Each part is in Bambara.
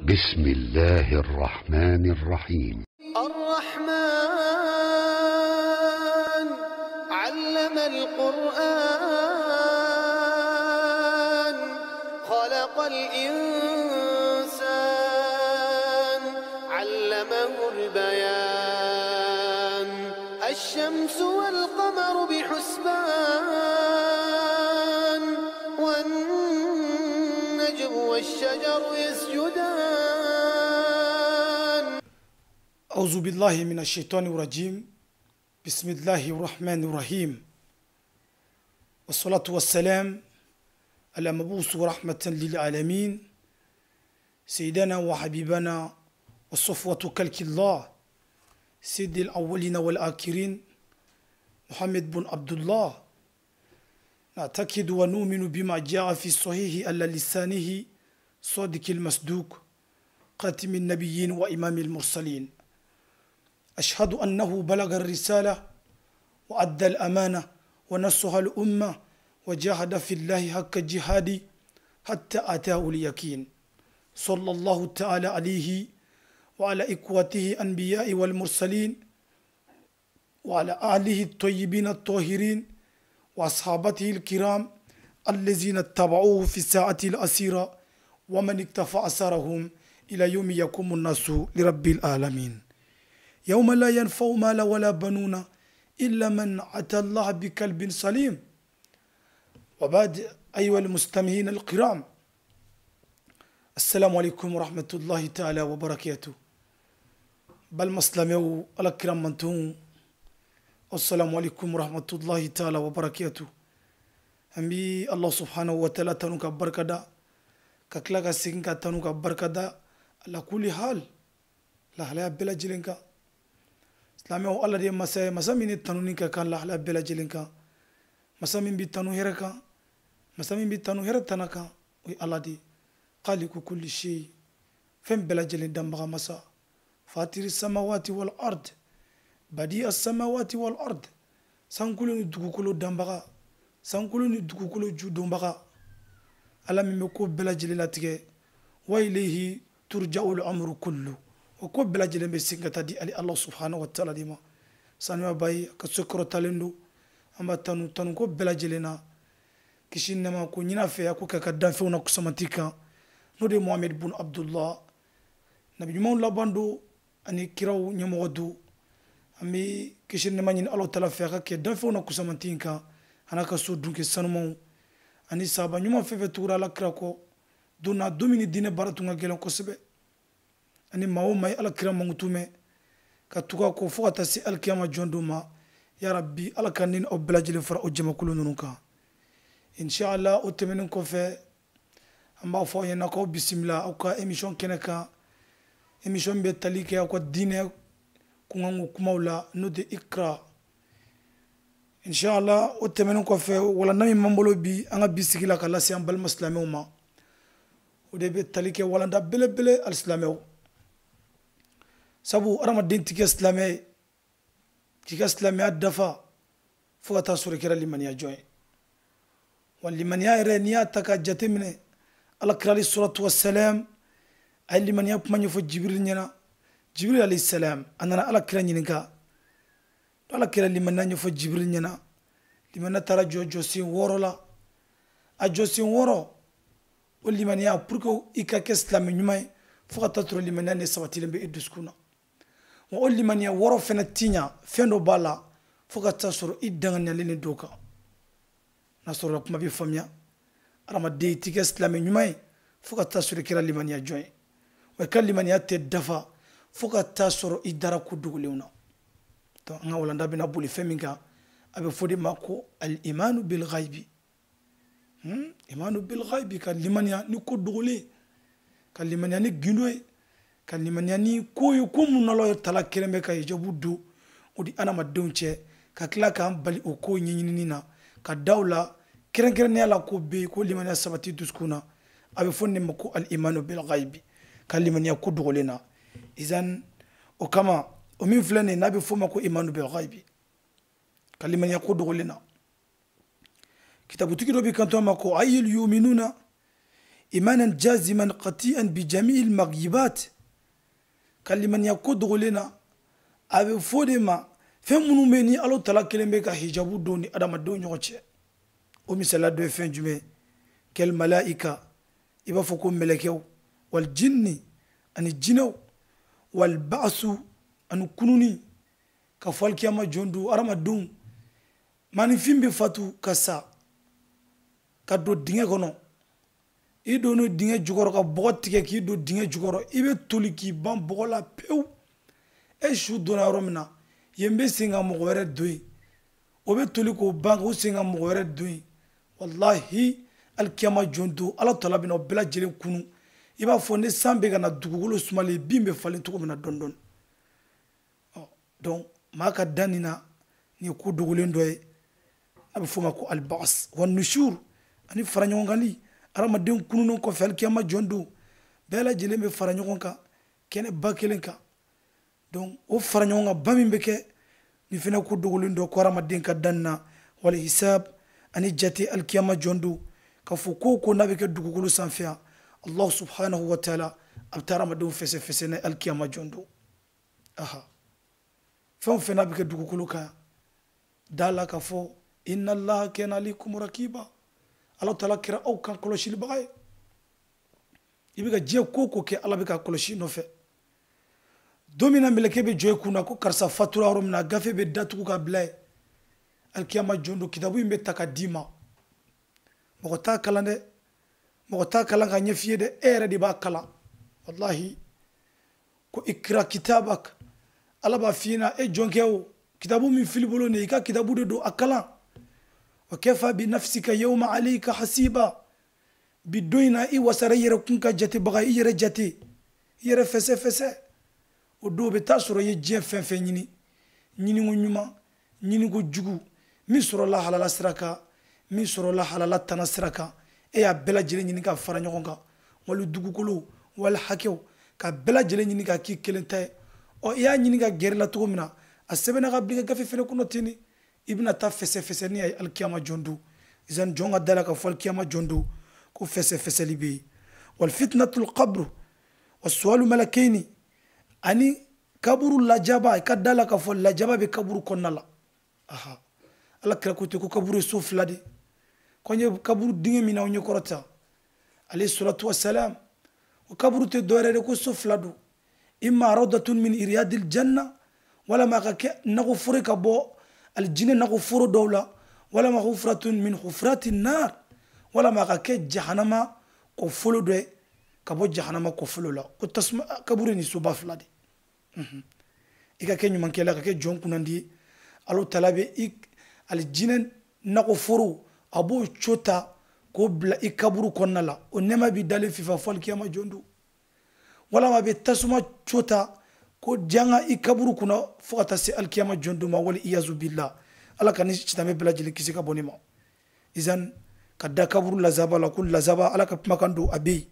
بسم الله الرحمن الرحيم. الرحمن علم القرآن خلق الإنسان علمه البيان الشمس والقمر بحسبان والنجم والشجر يسجدان. أعوذ بالله من الشيطان الرجيم. بسم الله الرحمن الرحيم، والصلاة والسلام على مبعوث رحمة للعالمين سيدنا وحبيبنا والصفوة كلك الله سيد الأولين والآخرين محمد بن عبد الله. نعتقد ونؤمن بما جاء في الصحيح على لسانه صادق المصدوق خاتم النبيين وإمام المرسلين. أشهد أنه بلغ الرسالة وأدى الأمانة ونصح الأمة وجاهد في الله حق الجهاد حتى أتاه اليقين. صلى الله تعالى عليه وعلى إخوته الأنبياء والمرسلين وعلى آله الطيبين الطاهرين وأصحابته الكرام الذين اتبعوه في الساعة الأسيرة ومن اكتفى أثرهم إلى يوم يقوم الناس لرب العالمين. يوم لا ينفع مال ولا بنون إلا من أتى الله بقلب سليم. وبعد أيها المستمعين الكرام، السلام عليكم ورحمة الله تعالى وبركاته. بل مسلميو الكرام منتون، السلام عليكم ورحمة الله تعالى وبركاته. أمي الله سبحانه وتعالى تنوك بركة ككلاك سينك تنوك بركة على كل حال لا لا بلا جلنك سلامي الله دي مسا من التنونيك كان لا لا بلا جلنك مسا من بيتنو هرك مسا من بيتنو هرتناك وي الله دي خالق كل شيء فين بلا جلن دمبغا مسا فاتر السماوات والأرض بديع السماوات والأرض سانكولو ندوكولو دمبغا سانكولو ندوكولو جو دمبغا على ممكو بلا جلناتك وإليه ترجع الأمر كله وكو بلا جلن بسنغتا دي علي الله سبحانه وتعالى ديما سانوا باي كسكرو تالندو أما تنو كو بلا جلنا كشين نما كو نينا فيا كو كدان فيونا كسمانتيكا نودي محمد بن عبد الله نبي جمعون لاباندو أني كراو نيمودو أمي كشين نما نين الله تعالى فيا كدان فيونا كسمانتيكا أنا كسو دونك سانمو أني سابا نيما فيا تورا لا كراكو دونا دوميني دينا باراتونغا جيلون كوسبه أني ماو ماي على كرام مغتومه كتوكا كو فوتا سي الكيما جوندوما يا ربي على كانين او بلاجل فرا او جما كلو نونكا ان شاء الله اوتمنن كو في اما فو ينكو بسم الله او كا ايميشن كنكا ايميشن بتاليكا او دينه كونغو كمولا نودي اقرا ان شاء الله اوتمنن كو في ولا نامي مامبولو بي انا بيسكيلا كلا سي امبال مسلميوما ودي بتاليكا ولا دا بله بله الاسلاميو sabu arama din tike islamia dafa fuka ta sura kira limaniya joy wal limaniya iraniya taka jatemine ala kirali suratu wassalam ay limaniya kuma fo jibril nyana jibril alayhi salam anana ala kira nyininka ala kira limaniya fo jibril nyana limaniya tara jojo sin worola a josin woro wal limaniya pour que ikake islam nyumay fuka ta sura limaniya ne sabati lembe iduskuna وأولي من يورو فينا تينيا فينو بالا فوق تاسورو إدعان يلين دوكا ناسورو لكم أبي فميا رما دي تيجي إسلامي نيماي فوق تاسورو كلا لمن يجوي وكل لمن يتدفع فوق تاسورو إدارة كودوليونا تو أنا ولا ندابنا بولي فمينكا أبي فودي ماكو الإيمان بالغيب إيمان بالغيب كلمن ينكودولي كلمن ينجنوي kalimaniani koyo kumu nalo tala kirembe ka jabudu odi ana madonche ka kila ka bali o ko nyinyinina ka dawla kirenkirene ala ko be ko limania sabati duskuna abe fonne mako al imanu bil ghaibi kalimania ko dogolena izan o kama o min flane nabi fo mako imanu bil ghaibi kalimania ko dogolena kitabu tukido bi kanto mako ayil yuminuna إيمانا جازما قطيئا بجميع المغيبات كلمن يقود لنا أبي فودما فمنو مني ألو تلا كلمة كحجاب دوني أدم الدنيا وجه ومثال دو فين جمع كالملائكة إبا فكم ملكيو والجن أن الجنو والبعث أن كنوني كفال كيما جندو أرم الدون ماني فين بفاتو كسا كدو دينه كنو ido no dinge jugoro ka botte ki do dinge jugoro ibe tuli ki ban bola pew e shu dona romna yembe singa mo were dui obe tuli ko ban o singa mo were dui wallahi al kiyama jondu ala talabino bela jere kunu iba fonde sambe kana dugugolo sumale bimbe falen to ko na dondon donc maka danina ni ku dugulen doy abe fuma ko al ba's wan nushur ani faranyo ngali aramadin kunun ko fel kiyama jondu bela jileme faranyo ka kene bakelen ka donc o faranyo nga bamimbe ke ni fina ku dugulindo ko aramadin ka danna wal hisab ani jati al kiyama jondu ka fuko ko nabe ke dugugulu sanfia allah subhanahu wa ta'ala abtara madun fese na al kiyama jondu aha fon fina be ke dugugulu ka dala ka fo inna allah kana alikum rakiba Allah tala kira au kan koloshi libay ibiga je koko ke Allah bika koloshi no fe domina meleke be joy kuna ko karsa fatura romna gafe be datu ka blay alkiyama jondo kitabu imbe takadima mogota kalande mogota kalanga nyefie de ere di ba kala wallahi ko ikra kitabak Allah ba fina e jonkewo kitabu min filibolo ne ka kitabu de do akala وكيف بنفسك يوم عليك حسيبا بدوينا اي وسرير كنك جتي بغا يره جتي يره فسه ودو بتاسرو يجي فن ني نيما ني كو جوغو ميسر الله على الاسركا ميسر الله على التنسركا اي بلا جلي ني كا فرانيكونكا ولو دوغو كلو ولا حكيو كا بلا جلي ني كا كي كلنتاي او يا ني كا غيرلا تومنا اسبنا غبلي كا فين كنو تيني ibna ta fese ni ay alkiyama jondu izan jonga dalaka fal kiyama jondu ko fese libi wal fitnatul qabr was su'al malakaini ani kaburu lajaba ka dalaka fal lajaba be kaburu konnala aha ala kra ko te ko kaburu suflade konye kaburu dinge mina onye korota alayhi salatu wassalam wa kaburu te dorere ko sufladu imma rawdatun min iryadil janna wala ma ka naghfurika bo الجنة نغفر دولة ولا مغفرة من غفرات النار ولا ما كي جهنم كفلو ده كبو جهنم كفلو لا كتسمع كبرني سباف لا دي إذا كان يوم كلا كي جون كنندي الله تعالى بيك الجنة نغفر أبو شوتا كوبلا إكبرو كنا لا ونما بدال في ففال كيما جوندو ولا ما بتسمع شوتا ko janga ikaburu kuna fokata se alkiyama jonduma wali iyazu billah ala kan chitame bela jili kisika bonima izan kadda kaburu lazaba la kul lazaba ala ka makando abi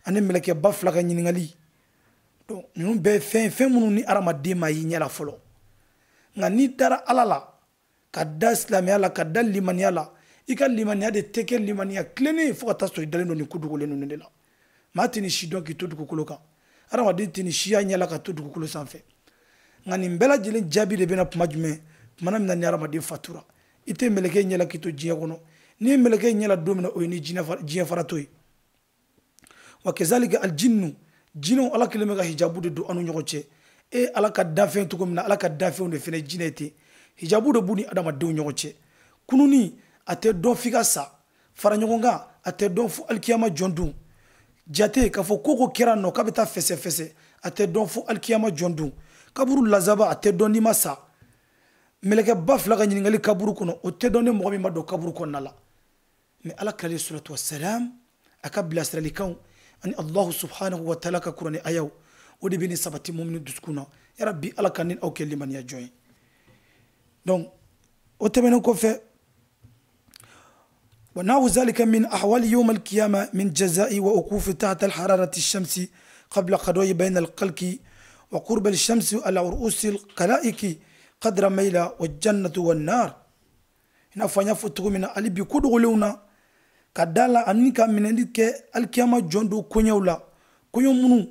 ane meleke bafla ka nyiningali to nyum be fen munu ni arama dema yi nyala folo ngani dara alala kadda islam yala kadda liman yala ikal liman ya de tekel liman ya kleni fokata so idalendo ni kudugo lenu ndela matini shidon ki tudu koloka arama ditini shiya nyala ka tudu kulo sanfe ngani mbela jile jabi de bena pmajume manam na nyara ma di fatura ite meleke nyala kito jiya kono ni meleke nyala domina o ni jiya faratoy wa kazalika al jinnu jino ala keleme ga hijabu de do anu nyogoche e ala ka dafe to komna ala ka dafe on de fene jinete hijabu do buni adama do nyogoche kununi ate do figa sa fara nyogonga ate do fu alkiyama jondu jate ka fo koko kirano kabita fese ate don fu alkiyama jondu kaburu lazaba ate don ni masa meleke bafla ga nyingali kaburu kono o te don ne mo mi mado kaburu kono la me ala kali salatu wassalam akabla asralikan ani allah subhanahu wa ta'ala ka kurani ayaw odi bini sabati mu'minu duskuna ya rabbi ala kanin aw keliman ya joy donc o temenen ko fe ونحو ذلك من أحوال يوم القيامة من جزاء ووقوف تحت الحرارة الشمس قبل قضاء بين القلق وقرب الشمس على رؤوس القلائق قدر ميلا والجنة والنار هنا فنيا فتو من علي بيكود غلونا kadala anika minandi ke alkiyama jondo konyawla konyo munu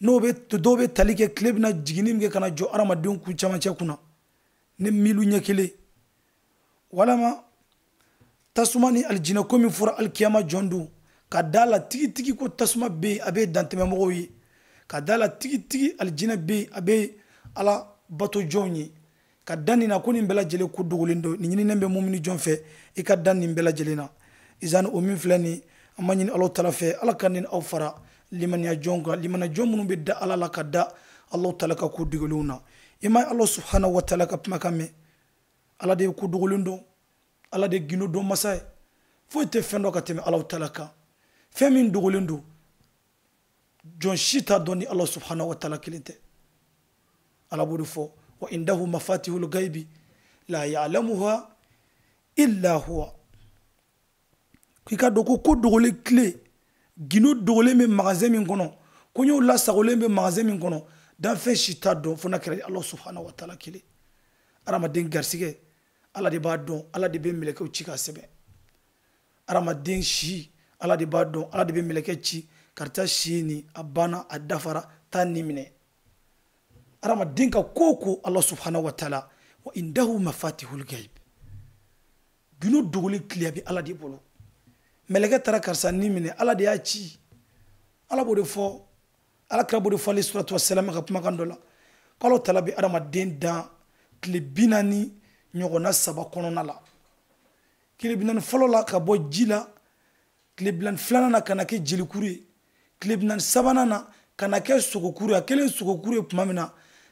nobe to dobe talike kleb na jigini mge kana jo arama don ku chama kuna ne milu nyekele wala ma tasumani aljina komi fura alkiyama jondo kadala tigi ko tasuma be abe danteme mogoyi kadala tigi aljina be abe ala bato jonyi kadani na kuni mbela jele ku dugulendo ni nyini nembe mumini jonfe e kadani mbela jelena izan o min flani amani Allah taala fe ala kanin aw fara liman ya jonga liman jomunu be da ala la kadda Allah taala ka ku duguluna ima Allah subhanahu wa taala ka makame ala de ku dugulundo ala de gino do masay fo te fendo ka teme Allah taala ka femin dugulundo jon shita doni Allah subhanahu wa taala kilite ala bodu fo wa indahu mafatihul ghaibi la ya'lamuha illa huwa kika doko ko dogole clé gino dogole me magasin min kono konyo la sagole me magasin min kono dan fe shita don fona kere Allah subhanahu wa ta'ala kile aramaden garsige ala de ba don ala de be meleke chika sebe aramaden shi ala de ba don ala de be meleke chi karta shini abana adafara tanimine aramaden ka koko Allah subhanahu wa ta'ala wa indahu mafatihul ghaib gino dogole clé bi ala de bolo meleke tara karsa nimine ala de ya ci ala bo de fo ala kra bo de fo alayhi salatu wassalam ka kuma kan dola kalo talabi adama den dan kile binani nyogona saba konona la kile binani folo la ka bo jila kile bilan flana na kana ke jili kuri kile binani sabana na kana ke sugo kuri akele sugo kuri pumamina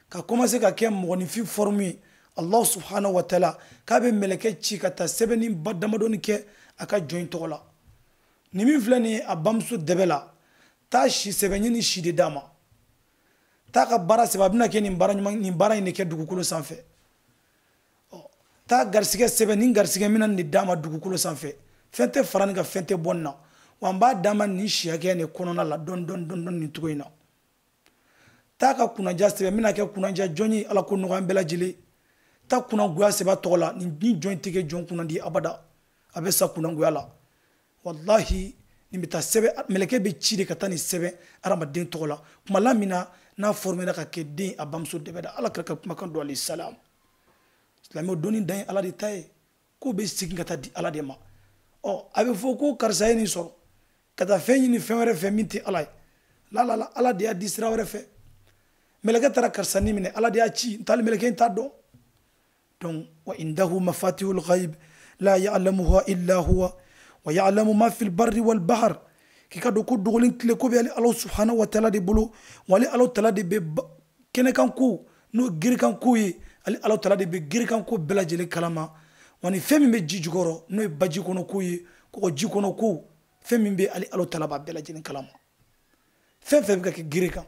ka commencer ka ke mogoni fi formi Allah subhanahu wa ta'ala ka be meleke ci ka ta sebeni badamadoni ke aka join tola ni min flani abamsu debela ta shi sebeni ni shi de dama ta ka bara sebabina ke ni bara ni ke dugukolo sanfɛ ta garsige sebeni garsige minan ni dama dugukolo sanfɛ fente farani ka fente bonna wamba dama ni shi ke ne konona la don ni tugoina ta ka kunanja sebe mina ke kunanja joni ala ko no ambela jili ta kuna guya seba tola ni join tike jon kuna di abada abe sa kuna guya la wallahi nimita sebe meleke be chide katani sebe arama den tola kuma lamina na formera ka ke den abamso debeda ala ka makan do alayhi salam islamo doni dan ala de tay ko be sigin kata di ala de ma o abe fo ko karsa ni so kata fenyi ni fenwere fe minti ala la ala de adisra wore fe meleke tara karsa ni mine ala de achi tal meleke ta do donc wa indahu mafatihul ghaib la ya'lamuha illa huwa wa ya'lamu ma fil barri wal bahr kika do ko dogolin kle ko be Allah subhanahu wa ta'ala de bolo wali Allah ta'ala de be kene kan ko no giri kan ko yi Allah ta'ala de be giri kan ko bela jele kalama wani femi be jijugoro no baji kono ko yi ko ji kono ko femi be Allah ta'ala ba bela jele kalama fem be ka giri kan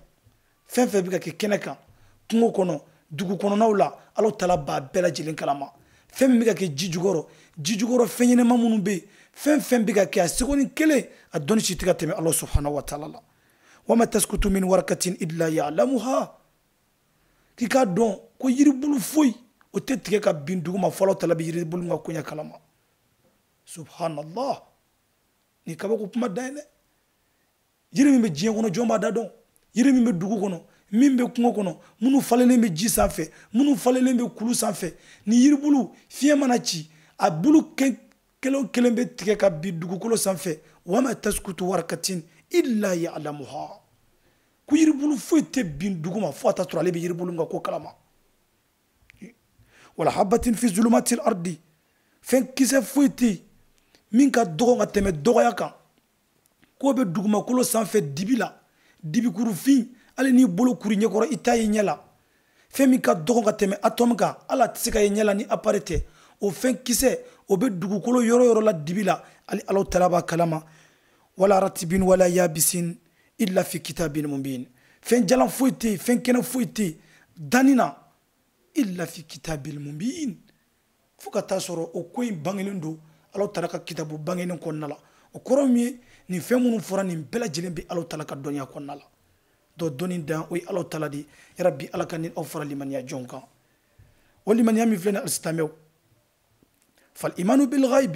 fem be ka kene kan tungo kono dugu kono nawla Allah ta'ala ba bela jele kalama fem be ka jijugoro fenyene mamunu be fem biga ke asigoni kele adoni chitika teme Allah subhanahu wa ta'ala wama taskutu min warakatin illa ya'lamuha kika don ko yiri bulu foy o tetike ka bindugu ma folo tala bi yiri bulu ngakunya kalama subhanallah ni kaba ko puma dayne yiri mi be jiyen kono jomba da don yiri mi be dugu kono min be kungo kono munu falele be ji sanfɛ munu falele be kulu sanfɛ ni yiri bulu fiye mana ci a bulu kelen be tigɛ ka bi dugukolo sanfɛ wama taskutu warakatin illa ya'lamuha ku yiribulu foyi tɛ bin duguma fo ata turale be yiribulu nga ko kalama wala habatin fi zulumatil ardi fen kisɛ foyi tɛ min ka dɔgɔ ka tɛmɛ dɔgɔya kan ko be duguma kolo sanfɛ dibi la dibi kurufin ali ni bolo kuri ɲɛkɔrɔ i ta ye ɲɛ la fɛn min ka dɔgɔ ka tɛmɛ atome kan ala tɛ se ka ye ɲɛ la ni appareil tɛ o fen kisɛ o be dugukolo yɔrɔ la dibi la ali Allah ta'ala ba kalama wala ratibin wala yabisin illa fi kitabin mubin fen jalan foyi tɛ fen kɛnɛ foyi tɛ danina illa fi kitabil mubin fo ka taa sɔrɔ o ko in bangelen don Allah ta'ala ka kitabu bangenen kɔnɔna la o kɔrɔ min ye nin fɛn minnu fɔra nin bɛɛ lajɛlen bɛ Allah ta'ala ka dɔnniya kɔnɔna la dɔ dɔnni dan o ye Allah ta'ala de ya rabbi Allah ka ni aw fara limaniya jɔn kan o limaniya min filɛ nin alisilamɛw fal imanu bil ghaib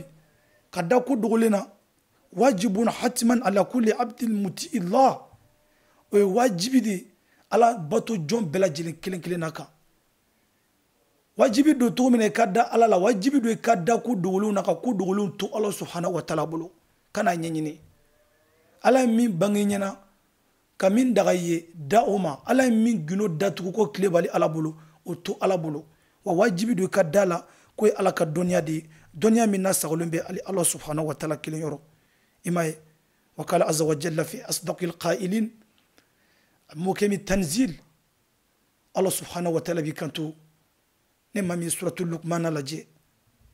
kada ko dogolena wajibun hatman ala kulli abdil muti Allah o ye wajibi de ala bato jɔn bɛɛ lajɛlen kelen kelen na kan wajibi do cogo min na i ka da ala la wajibi do i ka da ko dogolenw na ka ko dogolenw to ala subhanahu wa ta'ala bolo kana ɲɛɲini ala ye min bange ɲɛna ka min daga i ye da o ma ala ye min gundo datugu ko tile bali ala bolo o to ala bolo wa wajibi do i ka da la ko ye ala ka dɔnniya de ye dɔnniya min nasagolen bɛ ali ala subhanahu wa ta'ala kelen yɔrɔ i m'a ye wa kala azza wa jalla fi asdaqil qailin mokemi tanzil Allah subhanahu wa ta'ala bi kanto ne mami suratul luqman lajɛ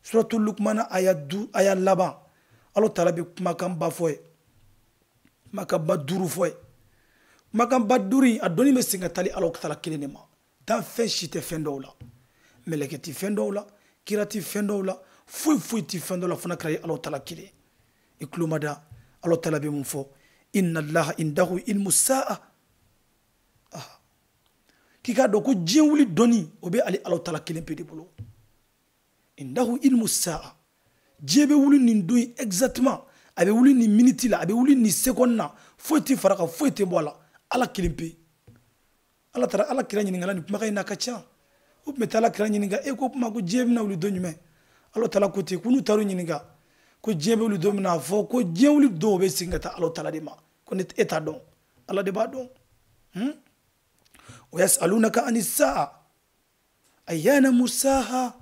suratul luqman aya laban Allah ta'ala bi kumakan ba fɔ ye kumakan ba duuru fɔ ye kumakan ba duuru a dɔnni bɛ sin ka tali Allah ta'ala kelen de ma dan fɛn si tɛ fɛn dɔw la mɛlɛkɛ ti fɛn dɔw la kira ti fɛn dɔw la foyi ti fɛn dɔw la fana kɛra Allah ta'ala kelen i tulo ma da Allah ta'ala bɛ mun fɔ inna allaha indahu ilmu sa'a k'i k'a dɔn ko diɲɛ wuli dɔnni o bɛ ali ala ta'ala kelen pe de bolo indahu ilmu sa'a diɲɛ bɛ wuli nin don exactement a bɛ wuli nin minute la a bɛ wuli nin seconde na foyi tɛ fara kan foyi tɛ bɔ a la ala kelen pe ala taara ala kira ɲininkala nin kumakan in na ka ca o tun bɛ taa ala kira ɲininka e ko kuma ko diɲɛ bɛna wuli don jumɛn ala ta'ala ko ten ko n'u taar'u ɲininka ko diɲɛ bɛ wuli don min na a fɔ ko diɲɛ wuli don o bɛ segin ka taa ala ta'ala de ma ko ne e t'a dɔn ala de b'a dɔn ويسألونك عن الساعة أيان مساها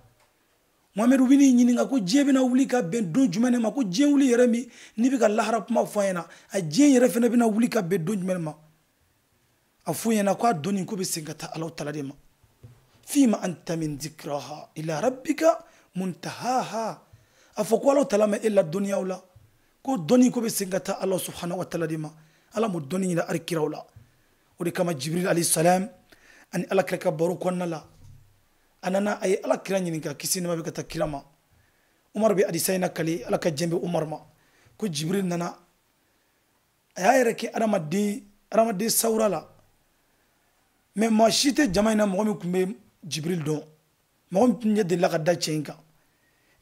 Muhammadu bini ɲininka ko diɲɛ bɛna wuli ka bɛn don jumɛn ma ko diɲɛ wuli yɛrɛ min n'i bɛ ka lahara kuma fɔ an ɲɛna a diɲɛ yɛrɛ fana bɛna wuli ka bɛn don jumɛn ma a fɔ ɲɛna ko a dɔnni ko bɛ segin ka taa Alahu Taala de ma fima anta min dhikraha ila rabbika muntahaha a fɔ ko Alahu Taala ma e la dɔnniyaw la ko dɔnni ko bɛ segin ka taa Alahu subhanahu wa ta'ala de ma Ala m'o dɔnni ɲini alikiraw la o de kama Jibril alayhi salam ani alakira ka baro kɔnɔna la a nana a ye alakira ɲininka kisi nɛɛma bɛ ka taa kira ma Umar bɛ hadisa in nakali ala ka jɛn bɛ Umar ma ko Jibril nana a y'a yɛrɛ kɛ adamaden sawura la mais maa si tɛ jama in na mɔgɔ min tun bɛ Jibril dɔn mɔgɔ min tun ɲɛ delila ka da cɛ in kan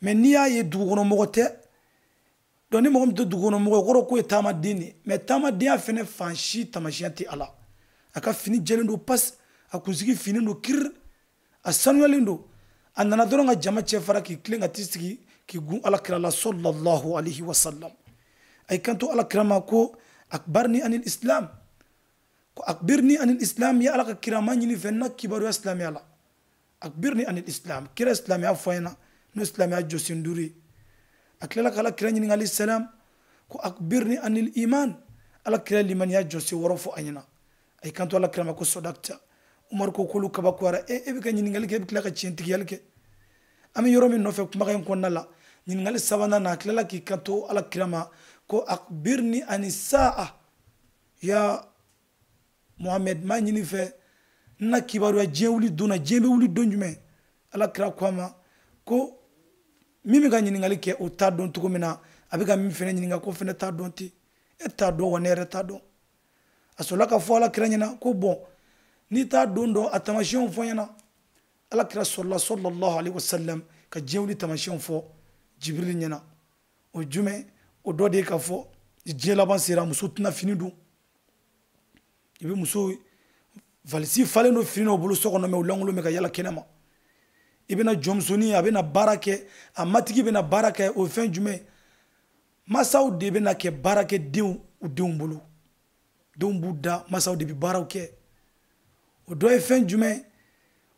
mais n'i y'a ye dugukɔnɔmɔgɔ tɛ donc ni mɔgɔ min tɛ dugukɔnɔmɔgɔ ye o kɔrɔ ko ye taamaden de mais taamadenya fana fan si taamasiyɛn tɛ a la a ka fini jɛlen don pasi a kunsigi fini don kiri a sanuyalen don a nana dɔrɔn ka jama cɛ fara k'i tilen ka t'i sigi k'i gun alakira la sallallahu alaihi wa sallam a y'i kanto alakira ma ko akbarni anil islam ko akbirni anil islam ya ala ka kira ma ɲini fɛ na kibaruya silamɛya la akbirni anil islam kira silamɛya fɔ an ɲɛna n'o silamɛya jɔsen duuru ye a tilala ka alakira ɲininka alayhi salam ko akbirni anil iman alakira limaniya jɔsen wɔɔrɔ fɔ an ɲɛna a y'i kanto alakira ma ko sodakta Umar ko k'olu kabakoyara e bɛ ka ɲininkali kɛ e bɛ tila ka tiɲɛtigiyali kɛ an bɛ yɔrɔ min nɔfɛ kumakan in kɔnɔna la ɲininkali sabanan na a tilala k'i kanto alakira ma ko akbirni ani sa'a ya Muhammed maa ɲini fɛ n na kibaruya diɲɛ wuli don na diɲɛ bɛ wuli don jumɛn alakira ko a ma ko min bɛ ka ɲininkali kɛ o t'a dɔn cogo min na a bɛ ka min fana ɲininka ko fana t'a dɔn ten e t'a dɔn wa ne yɛrɛ t'a dɔn a sɔrɔla ka fɔ alakira ɲɛna ko bɔn n'i t'a don dɔn a tamasiyɛnw fɔ ɲɛna alakira sallallahu alaihi wa sallam ka diɲɛ wuli tamasiyɛnw fɔ Jibril ɲɛna o jumɛn o dɔ de ye ka fɔ diɲɛ laban sera muso tɛna fini don i bɛ muso valisi falen don fini o bolo so kɔnɔ mɛ o lankolon bɛ ka yala kɛnɛ ma i bɛna jɔnmusonin a bɛna baara kɛ a matigi bɛna baara kɛ o ye fɛn jumɛn masaw de bɛna kɛ baara kɛ denw u denw bolo denw b'u da masaw de bɛ baaraw kɛ o dɔ ye fɛn jumɛn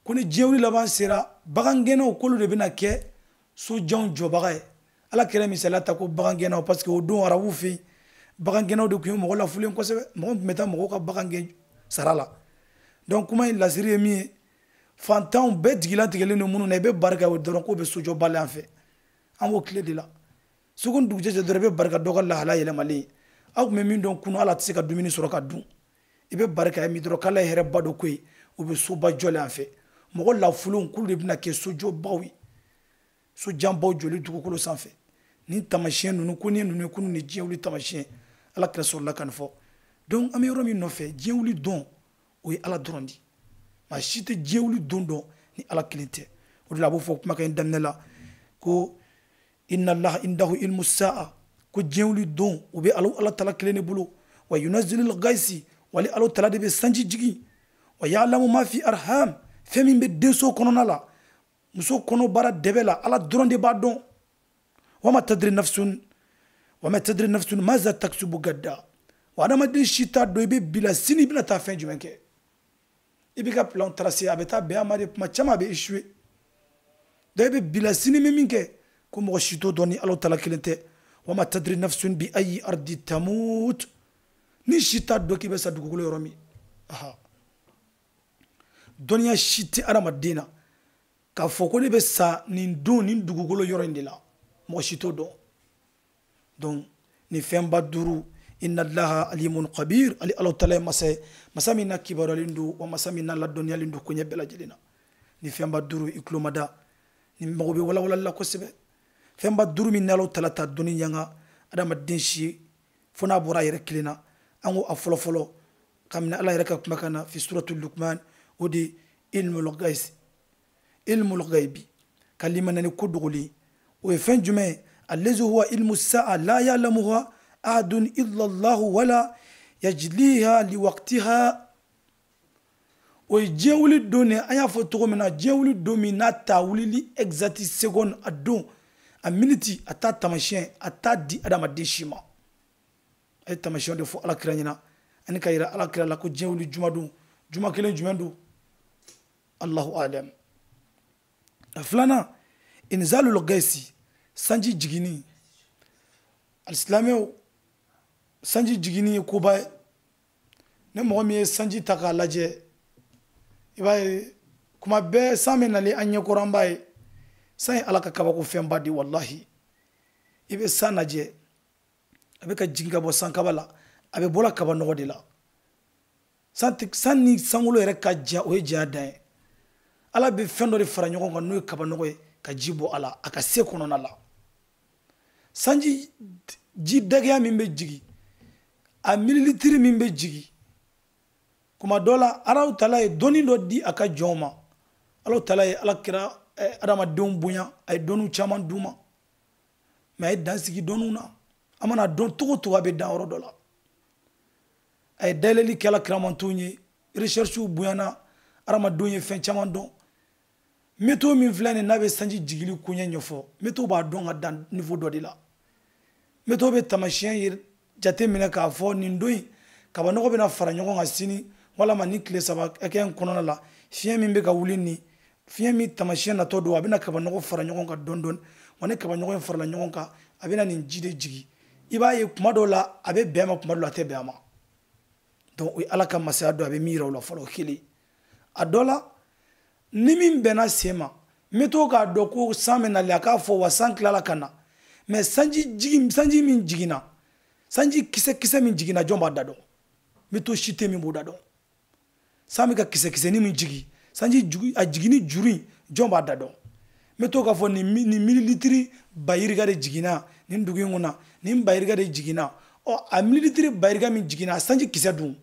ko ni diɲɛ wuli laban sera bagangɛnnaw k'olu de bɛna kɛ sojanw jɔbaga ye ala kɛra misaliya ta ko bagangɛnnaw parce que o don arabu fɛ yen bagangɛnnaw de tun ye mɔgɔ lafulen kosɛbɛ mɔgɔ tun bɛ taa mɔgɔw ka bagan gɛn sara la donc kuma in lasiri ye min ye fantanw bɛɛ jigilatigɛlen don minnu na i bɛ barika o dɔrɔn k'o bɛ sojɔbali an fɛ an b'o tile de la sugu ni dugujɛ cɛ dɔrɔn i bɛ barika dɔ ka lahala yɛlɛmalen aw tun bɛ min dɔn kunu ala tɛ se ka dumuni sɔrɔ ka dun i bɛ barika ye min dɔrɔn k'ala ye hɛrɛ ba dɔ ko ye o bɛ soba jɔlen an fɛ mɔgɔ lafulenw k'olu de bɛna kɛ sojɔbaw ye sojanbaw jɔli dugukolo sanfɛ ni tamasiyɛn ninnu ko ni ninnu ye kunun ni diɲɛ wuli tamasiyɛn ala kira sɔrɔla ka nin fɔ donc an bɛ yɔrɔ min nɔfɛ diɲɛ wuli dɔn o ye ala dɔrɔn de maa si tɛ diɲɛ wuli don dɔn ni ala kelen tɛ o de la a b'o fɔ kumakan in daminɛ la ko inna allaha indahu ilmu sa'a ko diɲɛ don u bɛ ala tala kelen de bolo wa yunazzilul gaisi wali ala tala de bɛ sanji jigi wa ya'lamu ma fi arham fɛn min bɛ denso kɔnɔna la muso kɔnɔbara dɛbɛ la ala dɔrɔn de b'a dɔn wa ma tadri nafsun maza taksubu gadda wa adamaden si t'a dɔn i bɛ bila sini i bɛna taa fɛn jumɛn kɛ i bɛ ka plan tracer a bɛ taa bɛn a ma de kuma caman a bɛ échouer donc i bɛ bila sini min kɛ ko mɔgɔ si t'o dɔn ni ala tala kelen tɛ wa ma tadri nafsun bi ayi ardi tamut ni si t'a dɔn k'i bɛ sa dugukolo yɔrɔ min dɔnniya si tɛ adamaden na k'a fɔ ko ne bɛ sa nin don nin dugukolo yɔrɔ in de la mɔgɔ si t'o dɔn donc nin fɛnba duuru inna allaha alimun qabir ali ala tala ye masa min na kibaruyalen don wa masa min na ladɔnniyalen don ko ɲɛ bɛɛ lajɛlen na nin fɛnba duuru i tulo ma da nin mago bɛ walawalali la kosɛbɛ fɛnba duuru min ni ala tala ta dɔnni ɲanga adamaden si fo n'a bɔra a yɛrɛ kelen na an ko a fɔlɔfɔlɔ kabini ala yɛrɛ ka kumakan na fi suratul lukman o de ilmul ghaibi ka limanani ko dogoli o ye fɛn jumɛn ye allazi huwa ilmu sa'a la ya'lamuha ahadun illa Allah wala yajliha liwaqtiha o ye diɲɛ wuli don ne an y'a fɔ cogo min na diɲɛ wuli don min n'a ta wulili exact seconde a don a minute a t'a tamasiyɛn a t'a di adamaden si ma a ye tamasiyɛnw de fɔ alakira ɲɛna ani ka yira alakira la ko diɲɛ wuli juma don juma kelen jumɛn don Allahu a'lam a filanan inzalul gaisi sanji jigini alisilamɛw sanji jigini ye koba ye ne mɔgɔ min ye sanji ta k'a lajɛ i b'a ye kuma bɛɛ san bɛ nali an ɲɛkɔrɔ an b'a ye san ye ala ka kabako fɛnba de wallahi i bɛ san lajɛ a bɛ ka jigin ka bɔ san kaba la a bɛ bɔla kaba nɔgɔ de la san ni sankolo yɛrɛ ka ja o ye janya dan ye ala bɛ fɛn dɔ de fara ɲɔgɔn kan n'o ye kaba nɔgɔ ye ka ji bɔ a la a ka se kɔnɔna la sanji ji dagɛya min bɛ jigin a mililitiri min bɛ jigin kuma dɔ la ala tala ye dɔnni dɔ di a ka jɔnw ma ala tala ye ala kira adamadenw bonya a ye dɔnniw caman d'u ma mɛ a ye dan sigi dɔnniw na a mana dɔn cogo o cogo a bɛ dan yɔrɔ dɔ la a ye dayɛlɛli kɛ ala kiramantow ye recherchew bonyana adamadenw ye fɛn caman dɔn météo min filɛ nin n'a bɛ sanji jigili koɲɛ ɲɛfɔ météo b'a dɔn ka dan niveau dɔ de la météo bɛ tamasiyɛn ye jate minɛ k'a fɔ nin don in kaba nɔgɔ bɛna fara ɲɔgɔn kan sini walama ni tile saba hakɛ in kɔnɔna la fiɲɛ min bɛ ka wuli nin fiɲɛ min tamasiyɛn natɔ don a bɛna kaba nɔgɔ fara ɲɔgɔn kan dɔɔni dɔɔni wa ni kaba nɔgɔ in farala ɲɔgɔn kan a bɛna nin ji de jigin i b'a ye kuma dɔw la a bɛ bɛn a ma kuma dɔw la a tɛ bɛn a ma donc o ye ala ka masaya dɔ a bɛ min yira o la fɔlɔ kelen a dɔ la ni min bɛnna sen ma météo k'a dɔn ko san bɛ nali a k'a fɔ wa san tilala ka na mais sanji min jiginna sanji kisɛ min jiginna jɔn b'a da dɔn météo si tɛ min b'o da dɔn san bɛ ka kisɛni min jigin sanji a jiginni juru in jɔn b'a da dɔn météo k'a fɔ nin mililitiri bayirika de jiginna nin dugu in kɔnɔ nin bayirika de jiginna ɔ a mililitiri bayirika min jiginna a sanji kisɛ dun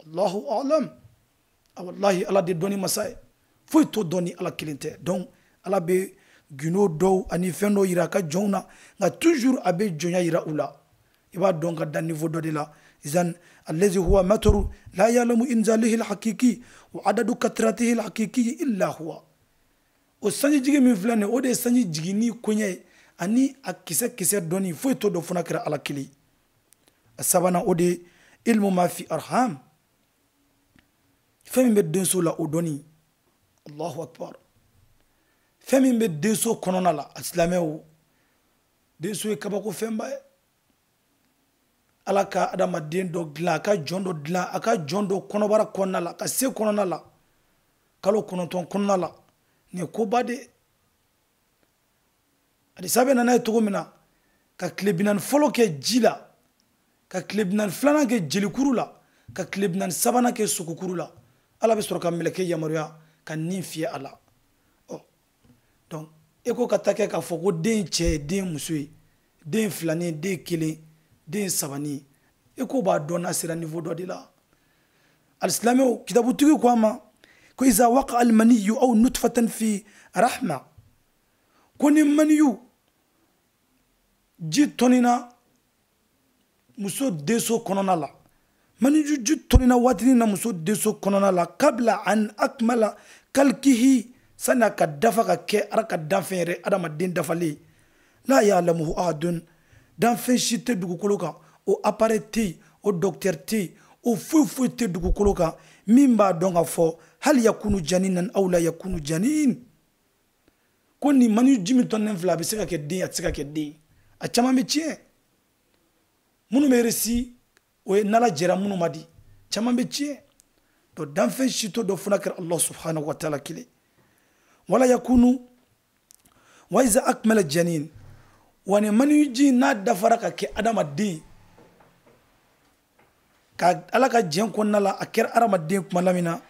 Allahu a'lam wallahi ala de dɔnni masa ye foyi t'o dɔn ni ala kelen tɛ donc ala bɛ gundo dɔw ani fɛn dɔw yira a ka jɔnw na nka toujours a bɛ jɔnya yira u la i b'a dɔn ka dan niveau dɔ de la izan allazi huwa mataru la ya'lamu inzalihi alhaqiqi wa adadu katratihi alhaqiqi illa huwa o sanji jigi min filɛ nin ye o de ye sanji jiginni koɲɛ ye ani a kisɛ dɔnni foyi t'o dɔn fana kɛra ala kelen a sabanan o de ye ilmu ma fi arham fɛn min bɛ denso la o dɔnni allahu akbar fɛn min bɛ denso kɔnɔna la silamɛw denso ye kabako fɛnba ye ala ka adamaden dɔ dilan a ka jɔn dɔ dilan a ka jɔn dɔ kɔnɔbara kɔnɔna la ka se kɔnɔna la kalo 9 kɔnɔna la nin ye koba de hadisa bɛ nana ye cogo min na ka tile 40 fɔlɔ kɛ ji la ka tile 40 filanan kɛ jelikuru la ka tile 40 sabanan kɛ sogokuru la ala bɛ sɔrɔ ka mɛlɛkɛ yamaruya ka nin fiyɛ a la donc e ko ka taa kɛ k'a fɔ ko den cɛ ye den muso ye den filanin den kelen den sabanin e ko b'a dɔn n'a sera niveau dɔ de la alisilamɛw kitabutigi ko a ma ko iza waqa almaniyu aw nutfatan fi rahma ko ni maniyu ji tonina muso deso kɔnɔna la maniju ji tonina watini na muso deso kɔnɔna la kabla an akmala kalkihi sani a ka dafa ka kɛ ala ka danfɛn yɛrɛ adamaden dafalen la ya'lamuhu ahadun danfɛn si tɛ dugukolo kan o appareil tɛ yen o docteur tɛ yen o foyi foyi tɛ dugukolo kan min b'a dɔn ka fɔ hali yakunu janinan aw la yakunu janin ko nin maniju min tɔnnen filɛ a bɛ se ka kɛ den a tɛ se ka kɛ den a caman bɛ tiɲɛ minnu bɛ resi o ye n'ala jɛra minnu ma di caman bɛ tiɲɛ donc danfɛn si tɛ dɔ fana kɛra Allah subhanahu wa ta'ala kelen wala yakunu wa iza akmala janin wa ni maniji n'a dafara ka kɛ adamaden ka ala ka jɛn kɔnɔna la a kɛra adamaden kuma la min na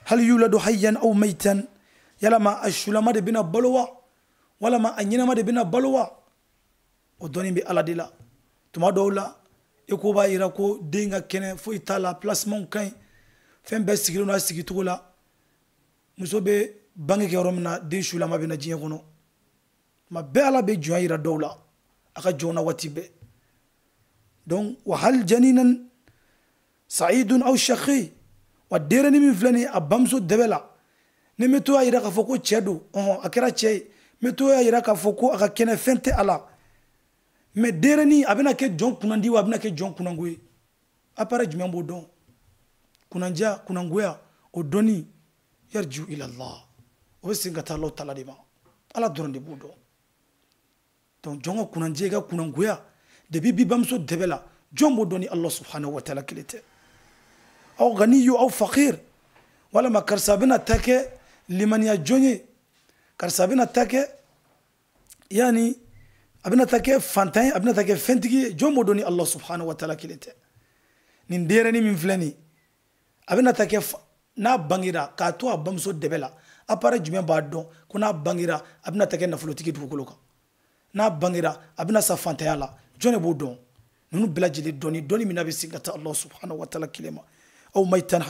hal yuladu hayyan aw maytan yalama a sulama de bɛna balo wa walama a ɲɛnama de bɛna balo wa o dɔnni bɛ ala de la tuma dɔw la e ko b'a yira ko den ka kɛnɛ foyi t'a la placement ka ɲi fɛn bɛɛ sigilen don a sigicogo la muso bɛ bange kɛ yɔrɔ min na den sulama bɛ na diɲɛ kɔnɔ tuma bɛɛ ala bɛ jɔnya yira dɔw la a ka jɔn na waati bɛɛ donc wa hal janinan sa'idun aw shaqi wa derenin min filɛ nin ye a bamuso dɛbɛ la ni bɛ to y'a yira k'a fɔ ko cɛ don a kɛra cɛ ye n bɛ to y'a yira k'a fɔ ko a ka kɛnɛ fɛn tɛ a la mais derenin a bɛna kɛ jɔn kunnandi wa a bɛna kɛ jɔn kunnango ye appareil jumɛn b'o dɔn kunnandiya kunnangoya o dɔnni yarju ila Allah o bɛ segin ka taa Allah tala de ma ala dɔrɔn de b'o dɔn donc jɔn ka kunnandiya i ka kunnangoya depuis bi bamuso dɛbɛ la jɔn b'o dɔn ni Allah subhanahu wa ta'ala kelen tɛ aw ganiyu aw faqir walama karisa bɛna taa kɛ limaniya jɔn ye karisa bɛna taa kɛ yani a bɛna taa kɛ fantan ye a bɛna taa kɛ fɛntigi ye jɔn b'o dɔn ni Allah subhanahu wa ta'ala kelen tɛ nin denyɛrɛnin min filɛ nin a bɛna taa kɛ n'a bangera k'a to a bamuso dɛbɛ la appareil jumɛn b'a dɔn ko n'a bangera a bɛna taa kɛ nafolotigi dugukolo kan n'a bangera a bɛna sa fantanya la jɔn de b'o dɔn ninnu bɛɛ lajɛlen dɔnni min na bɛ segin ka taa Allah subhanahu wa ta'ala kelen ma aw maytan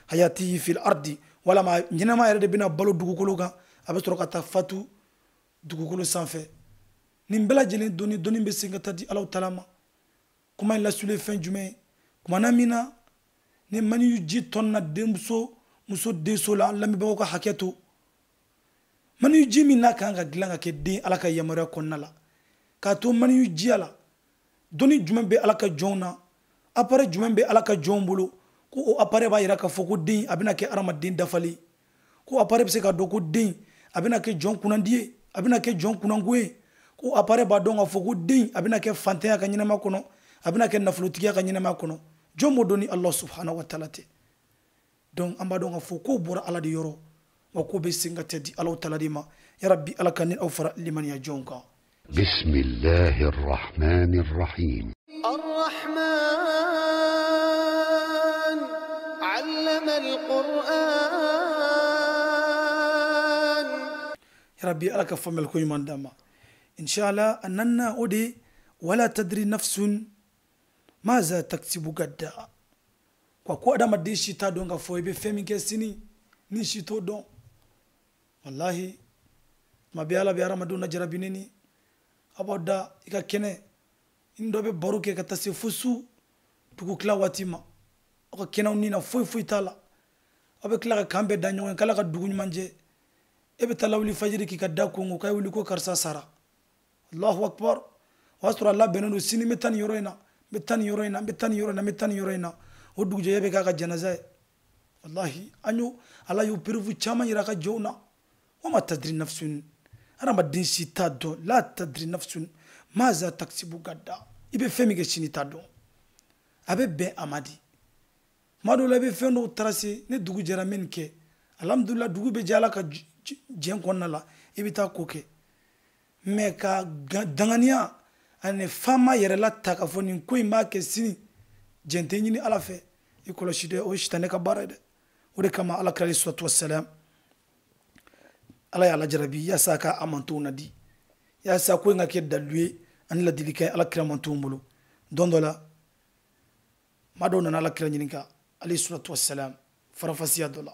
hayatihi fil ardi walama ɲɛnama yɛrɛ de bɛna balo dugukolo kan a bɛ sɔrɔ ka taa fatu dugukolo sanfɛ nin bɛɛ lajɛlen dɔnni bɛ segin ka taa di Alahu Taala ma kuma in lasulen fɛn jumɛn ye kumana min na ni maniyu ji tɔnna muso denso la lamɛnbagaw ka hakɛ to maniyu ji min n'a kan ka dilan ka kɛ den ala ka yamaruya kɔnɔna la k'a to maniyu jiya la dɔnni jumɛn bɛ ala ka jɔnw na appareil jumɛn bɛ ala ka jɔnw bolo ko o appareil b'a yira k'a fɔ ko den a bɛna kɛ adamaden dafalen ko appareil bɛ se k'a dɔn ko den a bɛna kɛ jɔn kunnandi ye a bɛna kɛ jɔn kunnango ye ko appareil b'a dɔn k'a fɔ ko den a bɛna kɛ fantanya ka ɲɛnama kɔnɔ a bɛna kɛ nafolotigiya ka ɲɛnama kɔnɔ jɔn b'o dɔn ni Allah subhanahu wa ta'ala tɛ donc an b'a dɔn k'a fɔ k'o bɔra ala de yɔrɔ wa k'o bɛ segin ka taa di Alahu Taala de ma yarabi ala ka ni aw fara limaniya jɔnw kan بسم الله الرحمن الرحيم الرحمن علم القرآن يربي على كفم الكوي من دما إن شاء الله أننا أودي ولا تدري نفس ماذا تكسب غدا kwa adama de shita don ka fo ibe femi ke sini ni shito don wallahi mabiala bi aramadu na jarabineni aboda ika kene indo be baruke ka tase fusu tuku kila watima o kena ni na foi tala abe kila ka kambe danyo kala ka dugu manje ebe talawli fajiri ki ka dakungu kay wuli ko karsa sara Allahu akbar wasra Allah benendo sini metan yoroina o dugu je be ka janaza wallahi anyo ala yu pirvu chama yira ka jona wama tadri nafsun arama din sita do la tadri nafsun maza taksibu gadda ibe femi ke sini tado abe be amadi mado la be fendo tracé ne dugu jara men ke alhamdulillah dugu be jala ka jen konna la ibe ta koke me ka danganiya ane fama yere la ta ka foni ko ma ke sini jente ñini ala fe ikolo shide o shitane ka bara de o de kama ala kali salatu wassalam ala ya la jarabi ya saka amantu nadi ya sa ko nga ke dalwe an la dilika ala kramantu mbulu dondola madona na ala kira ñininka ali salatu wassalam farafasiya dola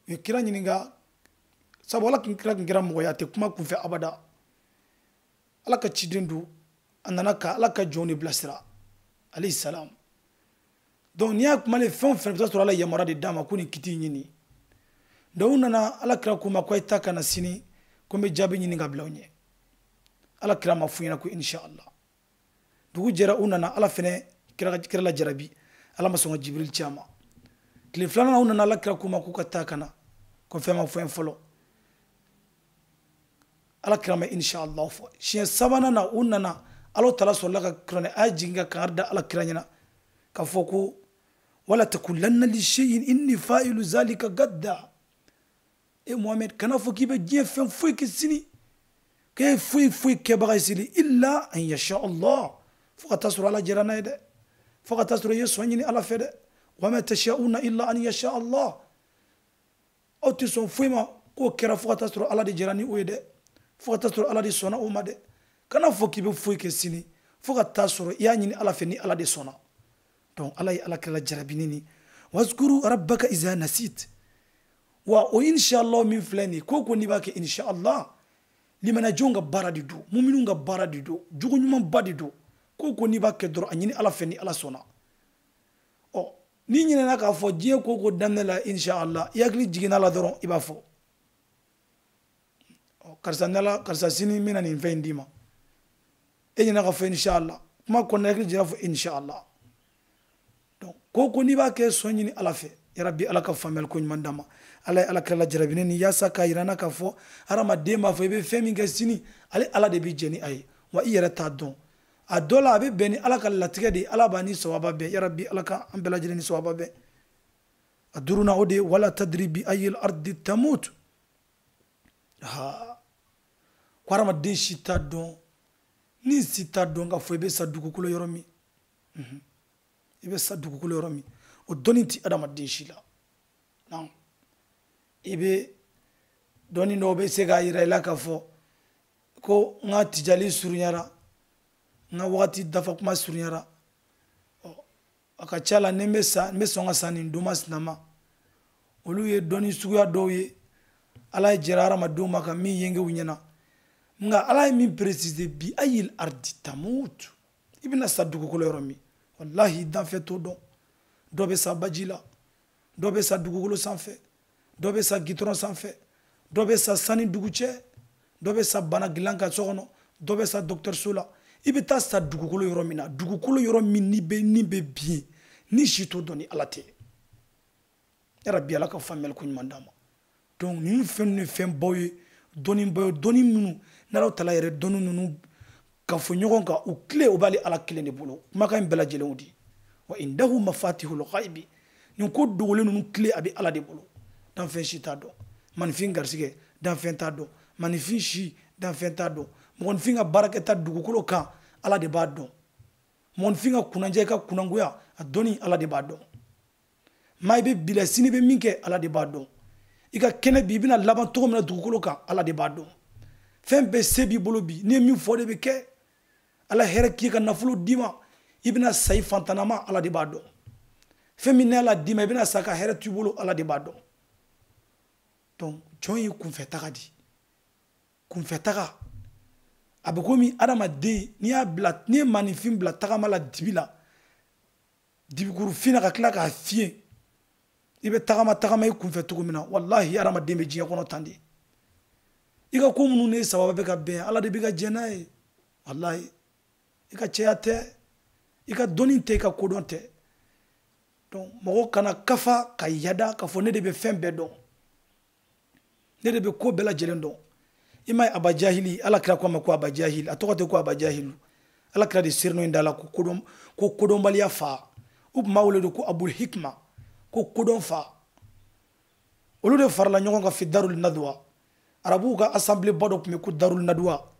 yo kira ñininka sabu ala kira mo ya te kuma ku fe abada ala ka cidendu anana ka ala ka joni blasira alayhi salam donc ni ak male fon fen peut ala yamara de dama kuni kiti nyini donc nana ala kira kuma ko itaka na sini ko me jabi nyini ngablawnye ala kira mafuina ko inshallah dugu jera unana ala fene kira la jarabi ala masonga jibril chama kile flana unana ala kira kuma ko katakana ko fema fo folo ala kira ma inshallah fo shi sabana na unana alo tala so laka krone ajinga karda ala kira nyina ka foko wala takulanna li shay'in inni fa'ilu zalika gadda e muhammad kana foki be je fen foy ke sini ke foy ke baga sili illa an yasha allah foko tasru ala jirana de foko tasru yeso nyini ala fede wa ma tashauna illa an yasha allah o ti son foy ma ko kera foko tasru ala de jirani o de foko tasru ala de sona o ma de kana foki be foy ke sini foko tasru ya nyini ala fe ni ala de sona donc ala ala kala jarabinini wazkuru rabbaka iza nasit wa o inshallah min flani koko ni bake inshallah limana jonga baradi do mu'minunga baradi do jugo nyuma badi do koko ni bake dro anyini ala feni ala sona o ni nyina na ka fo je koko danela inshallah yakli jigina la dron iba fo o karsa sini mina ni vendima e nyina ka fo inshallah kuma ko na yakli jira fo inshallah donc koko ni bake sonyini ala fe ya rabbi ala ka famel ko nyandama ala kala jarabine ni yasa ka irana ka fo arama dema fo be femi ngasini ala de bi jeni ay wa iyara ta don a dola be beni ala ka latige de ala bani sawaba be ya rabbi ala ka ambela jeni sawaba be aduruna ode wala tadribi ayil ardi tamut ha kwarama de shita don ni sita don ga fo be saduku kulo yoromi ibe saduku kulo yoromi o doniti adama de shila non ibe doni no be sega ira ila ka fo ko nga tijali surunyara nga wakati dafa kuma surunyara akachala nemesa mesonga sani nduma sinama olu ye doni suguya doye ala jirara maduma ka mi yenge wunyana nga ala mi préciser bi ayil ardi tamut ibna saduko ko yoromi wallahi dan fe to don dobe sa bajila dobe sa dugukolo sanfɛ dobe sa gitron sanfɛ dobe sa sani dugucɛ dobe sa bana gilan ka sɔgɔnɔ dobe sa docteur sola ibe ta sa dugukolo yɔrɔ min na dugukolo yɔrɔ min ni be bien ni shito doni ala tɛ ya rabbi ala ka famel ko ɲuman dama donc ni fɛn baw ye doni minnu n'ala tala yɛrɛ doni ninnu ka fɔ ɲɔgɔn kan u tile o b'ale ala kelen de bolo kumakan bɛɛ lajɛlenw di wa indahu mafatihul ghaibi ni ko dogolen ninnu tile a bɛ ala de bolo dan fɛn si t'a dɔn manifin garisɛgɛ dan fɛn t'a dɔn manifin si dan fɛn t'a dɔn mɔgɔnifin ka baarakɛta dugukolo kan ala de b'a dɔn mɔgɔnifin ka kunanjɛ ka kunangoya a dɔnni ala de b'a dɔn maa i bɛ bila sini bɛ min kɛ ala de b'a dɔn i ka kɛnɛ bi i bɛna laban cogo min na dugukolo kan ala de b'a dɔn fɛn bɛɛ se b'i bolo bi n'i ye min fɔ de bɛ kɛ ala hɛrɛ k'i ka nafolo d'i ma i bɛna sa i fantanama ala de b'a dɔn fɛn min n'ala d'i ma i bɛna sa ka hɛrɛ t'u bolo ala de b'a dɔn donc jɔn ye kunfɛtaga di kunfɛtaga a bɛ komi adamaden n'i ye maninfin bila tagama la dibi la dibikurufin na ka tila k'a fiyɛ i bɛ tagama i kunfɛ cogo min na walahi adamaden bɛ diɲɛ kɔnɔ tan de i ka ko minnu n'e sababa bɛ ka bɛn ala de bɛ ka jɛ n'a ye walahi i ka cɛya tɛ i ka dɔnni tɛ i ka kodɔn tɛ donc mɔgɔ kana kafa ka yada ka fɔ ne de bɛ fɛn bɛɛ dɔn ne de bɛ ko bɛɛ lajɛlen dɔn i ma ye abajahili ala kira ko a ma ko abajahili a tɔgɔ tɛ ko abajahilu ala kira de sirino in da la ko kodɔnbaliya fa u tun b'a wele de ko abul hikma ko kodɔn fa olu de farala ɲɔgɔn kan fi darul nadwa arabuw ka assemblée ba dɔ tun bɛ ko darul nadwa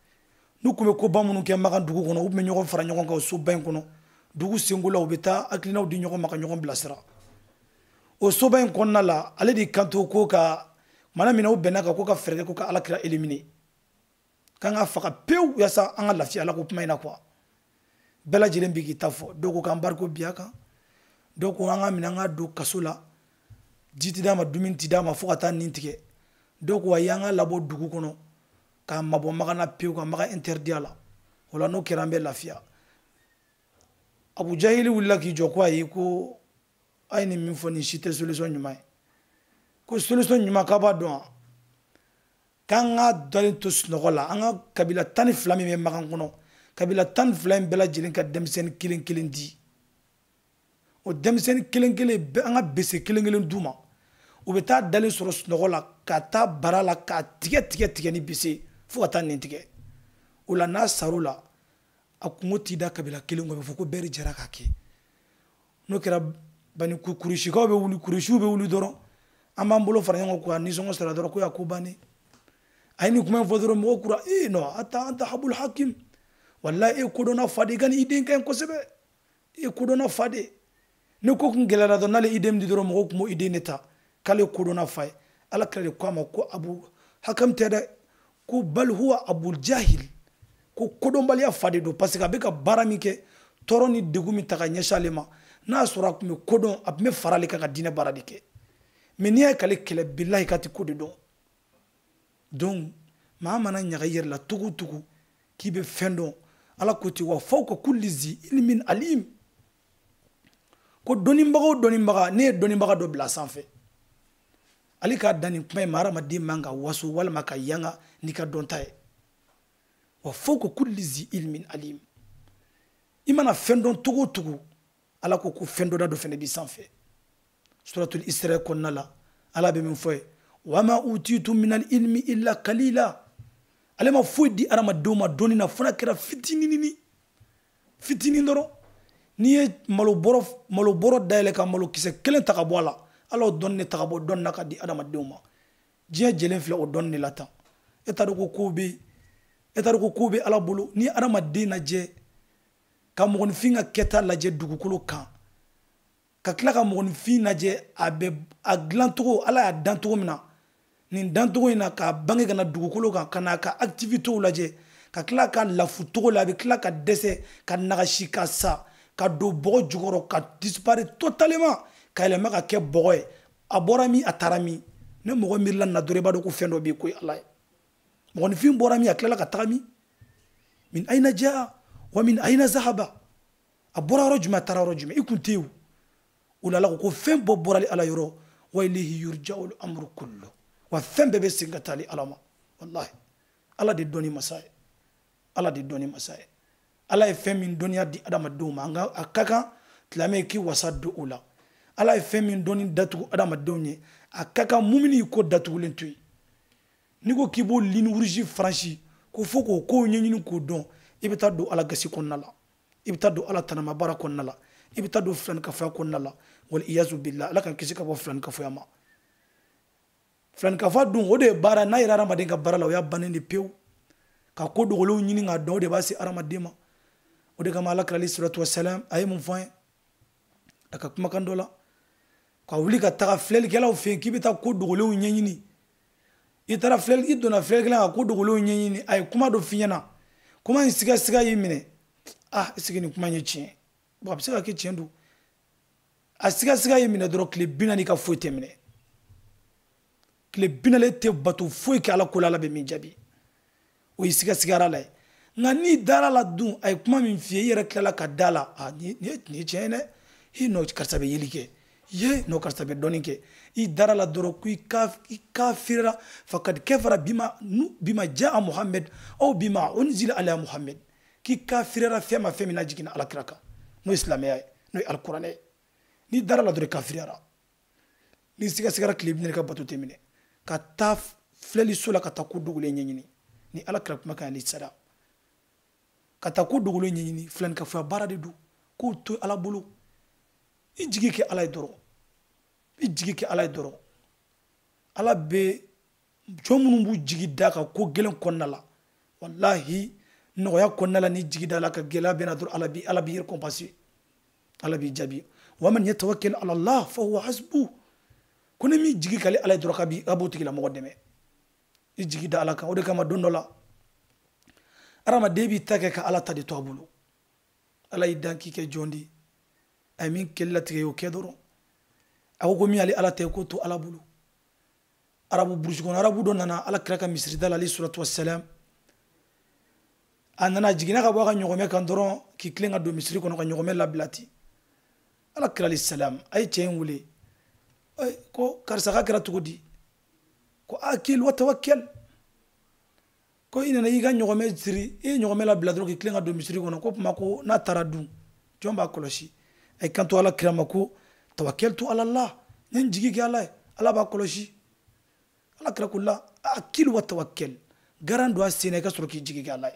n'u tun bɛ koba minnu kɛ makan dugu kɔnɔ u tun bɛ ɲɔgɔn fara ɲɔgɔn kan o soba in kɔnɔ dugu sengola u bɛ taa hakilinaw di ɲɔgɔn ma ka ɲɔgɔn bilasira o soba in kɔnɔna la ale de kanto ko ka mana min na u bɛnna kan ko ka fɛɛrɛ kɛ ko ka ala kira éliminer k'an ka faga pewu yaasa an ka lafiya ala ko kuma in na quoi bɛɛ lajɛlen bɛ k'i ta fɔ dɔw ko k'an bariko bi a kan dɔw ko an ka minɛ an ka don kaso la ji ti d'a ma dumuni ti d'a ma fo ka taa nin tigɛ dɔw ko ayi an ka labɔ dugu kɔnɔ k'a mabɔ magan na pewu ka magan interdit a la wala no kɛra an bɛ lafiya Abu Jahili wulila k'i jɔ ko ayi ko a ye nin min fɔ nin si tɛ solution ɲuman ye ko solution ɲuman k'a b'a dɔn wa k'an ka dɔlen to sunɔgɔ la an ka kabila 12 min bɛ Makan kɔnɔ kabila 12 in bɛɛ lajɛlen ka denmisɛnnin kelen kelen di o denmisɛnnin kelen kelen an ka bese kelen kelen d'u ma u bɛ taa dalen sɔrɔ sunɔgɔ la ka taa bara la k'a tigɛ ni bese fo ka taa nin tigɛ o la n'a sar'o la a kungo t'i da kabila kelen kɔ a bɛ fɔ ko bɛɛ de jɛra k'a kɛ n'o kɛra bani kurusikaw bɛ wuli kurusiw bɛ wuli dɔrɔn an b'an bolo fara ɲɔgɔn kan ka nisɔngɔ sara dɔrɔn ko y'a ko bannen a ye nin kuma in fɔ dɔrɔn mɔgɔw kura non anta habul hakim wallahi e kodɔnna fa de i ka nin iden ka ɲi kosɛbɛ e kodɔnna fa de ne ko kun gɛlɛyara dɔrɔn n'ale iden di dɔrɔn mɔgɔw kun b'o iden de ta k'ale kodɔnna fa ye ala kira de ko a ma ko abu hakam tɛ dɛ ko bal huwa abul jahil ko kodɔnbaliya fa de don parce que a bɛ ka baara min kɛ tɔɔrɔ ni degun min ta ka ɲɛsin ale ma n'a sɔrɔ a tun bɛ kodɔn a tun bɛ fara ale kan ka diinɛ baara de kɛ mais n'i y'a ye k'ale kɛlɛ bilahi k'a tɛ ko de dɔn donc maa mana ɲaga i yɛrɛ la togo togo k'i bɛ fɛn dɔn ala ko ten wa fawka kulli zi ilmin alim ko dɔnnibaga o dɔnnibaga ne ye dɔnnibaga dɔ bila sanfɛ ale k'a dan nin kuma ye maa hadamaden man ka waso walima ka yanga n'i ka dɔnta ye wa fawka kulli zi ilmin alim i mana fɛn dɔn togo togo ala ko fɛn dɔ da dɔ fɛnɛ bi sanfɛ suratul isra kɔnɔna la ala bɛ min fɔ ye wama utitu minal ilmi illa qalila ale ma foyi di adamadenw ma dɔnni na fo n'a kɛra fitinin dɔrɔn n'i ye malo bɔrɔ dayɛlɛ ka malokisɛ kelen ta ka bɔ a la ala o dɔnni de ta ka bɔ dɔnni na ka di adamadenw ma diɲɛ jɛlen filɛ o dɔnni de la tan e t'a dɔn ko kow bɛ ala bolo ni adamaden lajɛ ka mɔgɔninfin ka kɛta lajɛ dugukolo kan ka tila ka mɔgɔninfin lajɛ a dilancogo ala y'a dan cogo min na nin dancogo in na k'a bange ka na dugukolo kan ka n'a ka activitéw lajɛ ka tila ka lafu cogo la a bɛ tila ka dɛsɛ ka nagasi ka sa ka don bɔgɔ jukɔrɔ ka disparaître totalement ka yɛlɛma ka kɛ bɔgɔ ye a bɔra min a taara min ne mɔgɔ miirila nin na dɔrɔn i b'a dɔn ko fɛn dɔ bɛ yen ko ye ala ye mɔgɔninfin bɔra min a tilala ka taga min ayina jaa wa min ayina zahaba a bɔra yɔrɔ jumɛn a taara yɔrɔ jumɛn i kun tɛ yen o la ala ko fɛn bɔ bɔra ala yɔrɔ wa ilayhi yurja'ul amru kullu wa fɛn bɛɛ bɛ segin ka taa ala ma wallahi ala de dɔnni masa ye ala de dɔnni masa ye ala ye fɛn min dɔnniya di adamadenw ma a ka kan silamɛ k'i wasa don o la ala ye fɛn min dɔnni datugu adamadenw ye a ka kan mumini ko datugulen to yen n'i ko k'i b'o ligne rouge franchi ko fo k'o kow ɲɛɲini k'o dɔn i bɛ taa don ala gasi kɔnɔna la i bɛ taa don ala tanama baara kɔnɔna la i bɛ taa don filanikafoya kɔnɔna la wal iyazu billah ala kan kisi ka bɔ filanikafoya ma filanikafoya dun o de ye baara n'a yera adamaden ka baara la o y'a bannen de pewu ka ko dogolenw ɲini k'a dɔn o de b'a se adamaden ma o de kama ala kira alayhi salatu wasalam a ye mun fɔ an ye a ka kumakan dɔ la ka wuli ka taga filɛlikɛlaw fɛ yen k'i bɛ taa ko dogolenw ɲɛɲini i donna filɛlikɛla ka ko dogolenw ɲɛɲini a ye kuma dɔ f'i ɲɛna kuma in sigasiga y'i minɛ est-ce que nin kuma in ye tiɲɛ bon a bɛ se ka kɛ tiɲɛ don a sigasiga y'i minɛ dɔrɔn tile 40 ka foyi tɛ minɛ tile 40 tɛ bato foyi kɛ ala ko la ala bɛ min jaabi o ye sigasigara la ye nka n'i dara la dun a ye kuma min f'i ye i yɛrɛ tilala ka da la nin ye tiɲɛ ye dɛ n'o karisa bɛ yeli kɛ n'o karisa bɛ dɔnni kɛ i dara la dɔrɔn ko i kafirira fakad kafara bima jaa muhammed aw bima unzila ala muhammed k'i kafirira fɛn min na jiginna alakira kan n'o ye silamɛya ye n'o ye alikuranɛ ye n'i dara la dɔrɔn i kafirira n'i sigasigara tile 40 ka bato tɛ minɛ ka taa filɛliso la ka taa ko dogolen ɲɛɲini ni alakira kumakan ni sara ka taa ko dogolen ɲɛɲini filanikafoya baara de don k'o to ala bolo i jigi kɛ ala ye dɔrɔn ala bɛ jɔn minnu b'u jigi da ka ko gɛlɛn kɔnɔna la wallahi nɔgɔya kɔnɔna la ni jigi da la ka gɛlɛya bɛ na dɔrɔn ala b'i récompenser ala b'i jaabi wa man yatawakkal ala Allah fa huwa hasbuh ko ni min jigi k'ale ala ye dɔrɔn a b'o tigilamɔgɔ dɛmɛ i jigi da ala kan o de kama don dɔ la adamaden b'i ta kɛ ka ala ta de to a bolo ala y'i dan k'i kɛ jɔn de a ye min kɛli latigɛ y'o kɛ dɔrɔn a ko min ale ala tɛ k'o to ala bolo burusi kɔnɔ arabu dɔ nana ala kira ka misirida la alayhi salatu wasalam anana jigina ka bwa nyogome kan doron ki klenga do misri kono ka nyogome la blati ala kira salam ay chen wuli ko karsa ka kira tugudi ko akil wa tawakkal ko ina na yiga nyogome siri nyogome la bladro ki klenga do misri kono ko mako na taradu jomba koloshi ay kanto ala kira mako tawakkaltu ala allah nyen jigi ki ala ba koloshi ala kira kula akil wa tawakkal garando asine ka soro ki jigi ki ala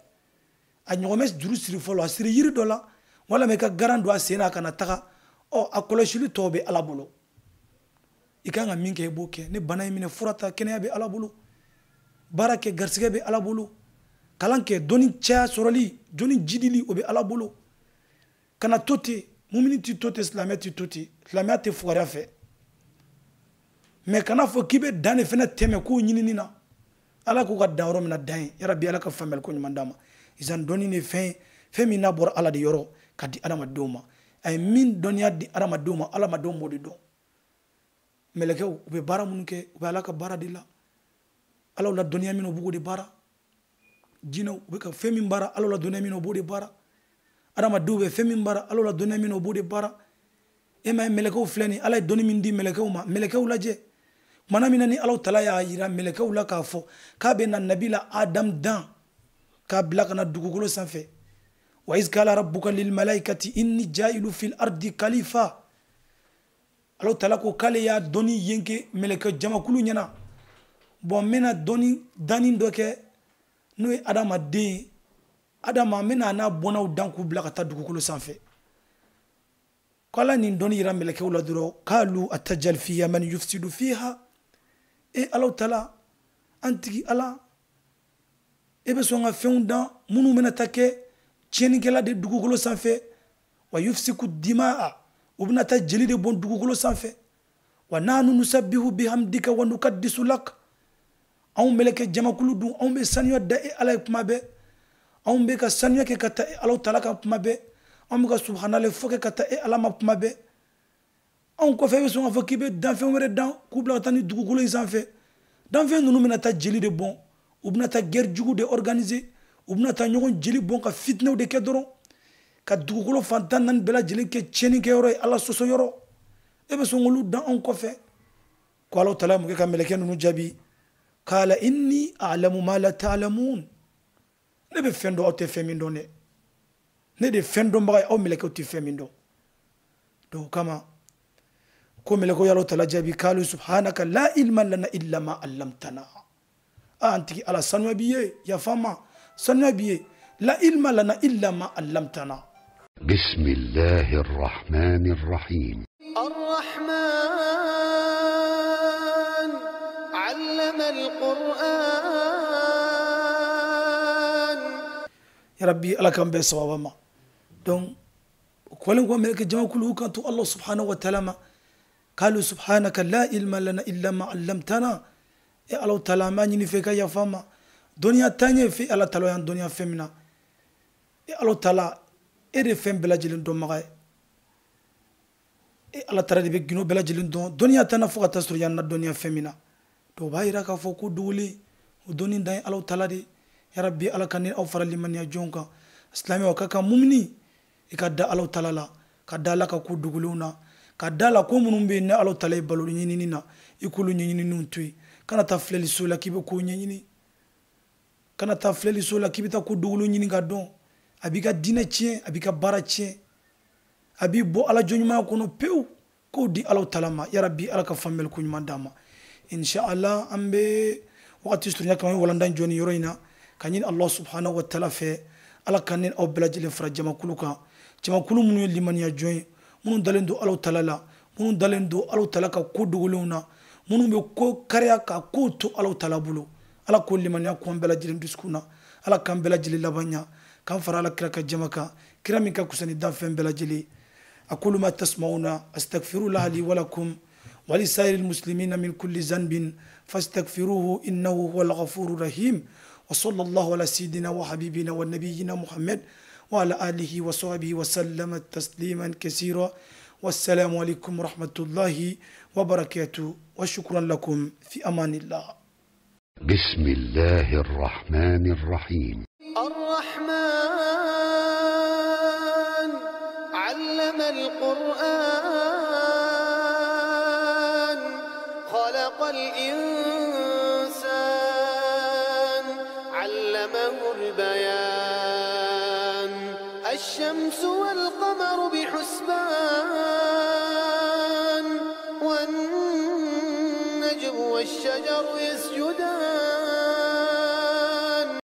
a nyogome juru siri folo asiri yiri dola wala me ka garando asina kana taka a koloshili tobe ala bolo ikanga minke eboke ni bana yimine furata kenya be ala bolo barake garsige be ala bolo kalanke doni cha soroli doni jidili obe ala bolo kana tote mumini ti tote islamati tote islamati fuara fe me kana fo kibe dane fena teme ko nyini na ala ko ga dawro mina dan ya rabbi ala ka famel ko nyamandama izan doni ne fe mi na bor ala de yoro kadi adama doma ay min doniya di adama doma ala ma dom modi do melekew be bara munke be ala ka bara dilla ala la doniya min obugo de bara jino be ka fe min bara ala la doniya min obugo de bara adama dube fe min bara ala la doniya min obugo de bara e ma melekew fleni ala doni min di melekew laje mana minani ala tala ya yira melekew la ka fo ka be na nabila adam dan ka blaka na dugugolo sanfe wa iz qala rabbuka lil malaikati inni ja'ilu fil ardi khalifa alo tala ko kale ya doni yenke meleke jamakulu nyana bon mena doni dani ndoke no adama de adama mena na bonaw danku blaka ta dugugolo sanfe kala ni doni yira meleke wala duro qalu atajal fiha man yufsidu fiha alo tala antigi ala ebe songa feunda munu mena take cheni kala de dugugolo sanfe wa yufsiku dimaa ubna ta jeli de bon dugugolo sanfe wa nanu nusabbihu bihamdika wa nukaddisu lak aw meleke jamakulu du aw be sanyo da ala kuma be aw be ka sanyo ke kata ala tala ka kuma be aw be ka subhanallah foke kata ala ma kuma be aw ko fe songa fokibe dan fe were dan kubla tani dugugolo sanfe dan fe nunu mena ta jeli de bon ubna ta guerre jugu de organiser ubna ta ñogon jeli bon ka fitnew de ke doron ka dugugolo fantan nan bela jeli ke cheni ke yoro ala soso yoro ebe songolu dan on ko fe ko Allah taala mu ke ka meleke nunu jabi qala inni a'lamu ma la ta'lamun ne be fendo o te femindo ne de fendo mbay o meleke o te femindo do kama ko meleko yalo taala jabi qalu subhanaka la ilma lana illa ma 'allamtana anti ala sanwa biye ya fama sanwa biye la ilma lana illa ma 'allamtana بسم الله الرحمن الرحيم الرحمن علم القرآن يا ربي على كم بسوا ما دون كلهم قوم ملك جماعة كله كانوا الله سبحانه وتعالى قالوا سبحانك لا علم لنا إلا ما علمتنا يا الله تعالى ما نفيك يا فما دنيا تانية في الله تعالى عن دنيا فيمنا يا الله تعالى ere fem bela jilin don magay ala tara de be gino bela jilin don dunya tana fuka tasru yanna dunya femina to bayira ka fo ko duli doni dai ala tala de ya rabbi ala kan aw farali man ya jonka islami wa kaka mumni ikadda ala tala la kadala ka ku duguluna kadala ko munum be ne ala tala balu nyini na ikulu nyini nuntui kana ta fleli sola kibe ko nyini kana ta fleli sola kibe ta ku dugulu nyini ga don abika dina tien abika bara tien abi bo ala jonyuma kono pew ko di ala talama ya rabbi ala ka famel ko nyuma dama inshallah ambe wakati sunya kan wala ndan joni yoroina kanyin allah subhanahu wa ta'ala fe ala kanin aw belajile fra jama kuluka jama kulu munu liman ya joy munu dalendo ala talala munu dalendo ala talaka ko duguluna munu be ko karya ka ko to ala talabulu ala ko liman ya ko belajile diskuna ala kan belajile labanya كان فرا لك جمكا كرامك كسني دافن بلاجلي أقول ما تسمعون أستغفر الله لي ولكم ولسائر المسلمين من كل ذنب فاستغفروه إنه هو الغفور الرحيم وصلى الله على سيدنا وحبيبنا ونبينا محمد وعلى آله وصحبه وسلم تسليما كثيرا والسلام عليكم ورحمة الله وبركاته وشكرا لكم في أمان الله بسم الله الرحمن الرحيم الرحمن القرآن خلق الإنسان علمه البيان الشمس والقمر بحسبان والنجم والشجر يسجدان